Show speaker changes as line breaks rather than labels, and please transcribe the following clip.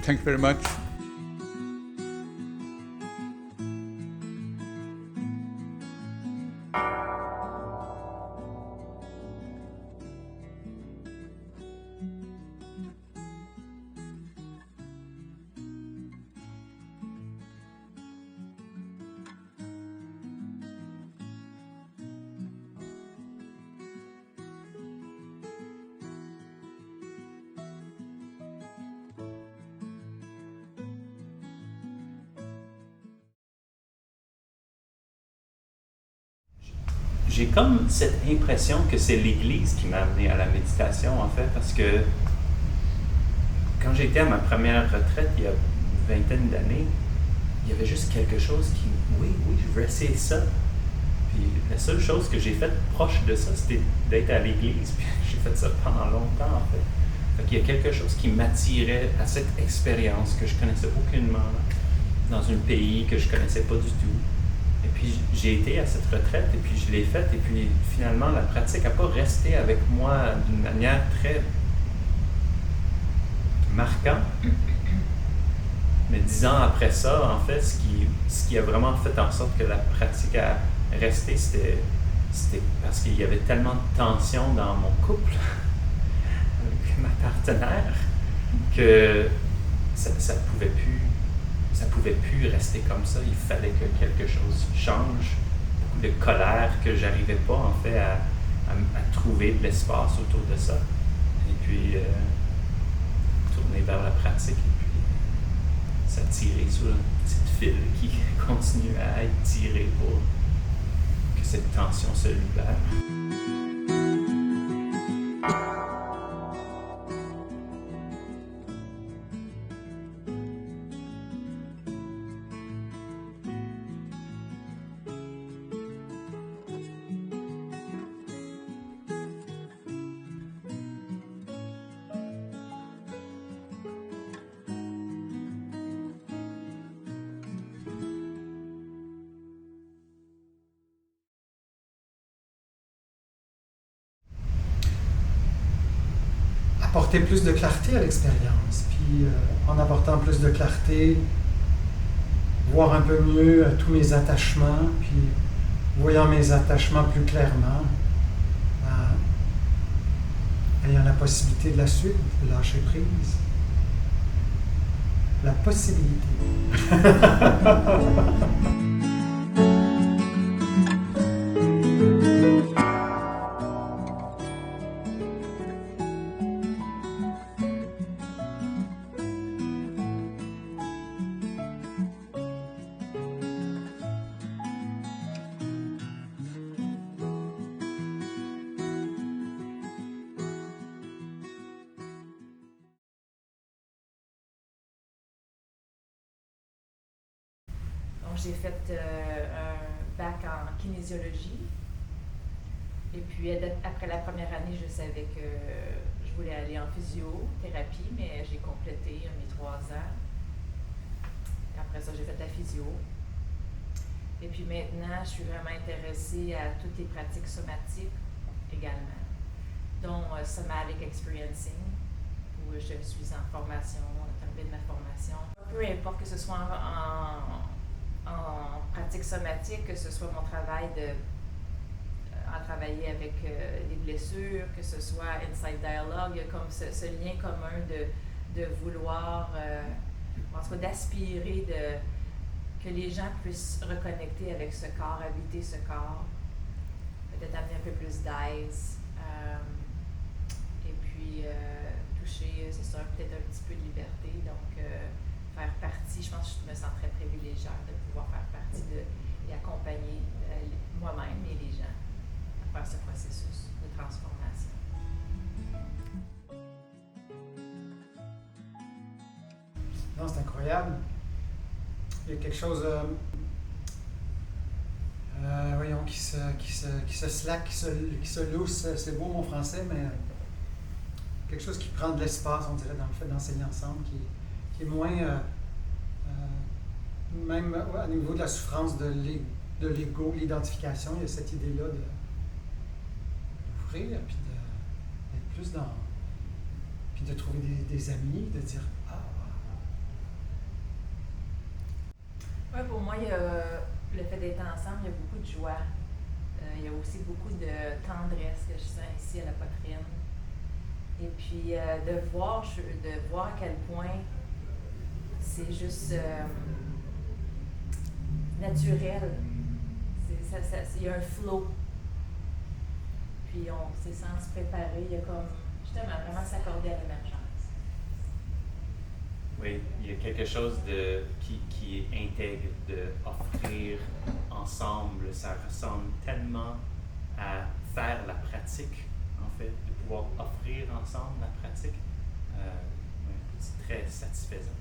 Thank you very much.
J'ai comme cette impression que c'est l'Église qui m'a amené à la méditation, en fait, parce que quand j'étais à ma première retraite, il y a une vingtaine d'années, il y avait juste quelque chose qui, oui, je veux essayer ça. Puis la seule chose que j'ai faite proche de ça, c'était d'être à l'Église, puis j'ai fait ça pendant longtemps, en fait. Fait qu'il y a quelque chose qui m'attirait à cette expérience que je connaissais aucunement, dans un pays que je connaissais pas du tout. Et puis j'ai été à cette retraite et puis je l'ai faite et puis finalement la pratique n'a pas resté avec moi d'une manière très marquante. Mais 10 ans après ça, en fait, ce qui a vraiment fait en sorte que la pratique a resté, c'était parce qu'il y avait tellement de tension dans mon couple avec ma partenaire que ça pouvait plus rester comme ça. Il fallait que quelque chose change. Beaucoup de colère que j'arrivais pas en fait à trouver de l'espace autour de ça. Et puis tourner vers la pratique et puis s'attirer sur une petite file qui continue à être tirée pour que cette tension se libère.
Apporter plus de clarté à l'expérience, puis en apportant plus de clarté, voir un peu mieux tous mes attachements, puis voyant mes attachements plus clairement, ayant la possibilité de la suite, de lâcher prise. La possibilité.
J'ai fait un bac en kinésiologie. Et puis, après la première année, je savais que je voulais aller en physiothérapie, mais j'ai complété mes 3 ans. Après ça, j'ai fait la physio. Et puis maintenant, je suis vraiment intéressée à toutes les pratiques somatiques également, dont Somatic Experiencing, où je suis en formation, en termes de ma formation. Peu importe que ce soit en pratique somatique, que ce soit mon travail à travailler avec les blessures, que ce soit Inside Dialogue, il y a comme ce lien commun de vouloir, en tout cas d'aspirer que les gens puissent reconnecter avec ce corps, habiter ce corps, peut-être amener un peu plus d'aise, et puis toucher, c'est ça, peut-être un petit peu de liberté, donc faire partie, je pense que je me sens très privilégiée de pouvoir faire partie et accompagner moi-même et les gens à faire ce processus de transformation.
Non, c'est incroyable. Il y a quelque chose, voyons, qui se slack, qui se lousse, c'est beau mon français, mais quelque chose qui prend de l'espace, on dirait, dans le fait d'enseigner ensemble, qui est moins, même au niveau de la souffrance de de l'ego, l'identification, il y a cette idée-là d'ouvrir, puis d'être plus dans... Puis de trouver des amis, de dire « Ah! »
Ouais, pour moi, il y a le fait d'être ensemble, il y a beaucoup de joie. Il y a aussi beaucoup de tendresse que je sens ici à la poitrine. Et puis de voir à quel point c'est juste naturel. Il y a un flow. Puis c'est sans se préparer, il y a comme justement vraiment s'accorder à l'émergence.
Oui, il y a quelque chose qui est intègre, d'offrir ensemble. Ça ressemble tellement à faire la pratique, en fait, de pouvoir offrir ensemble la pratique. Ouais, c'est très satisfaisant.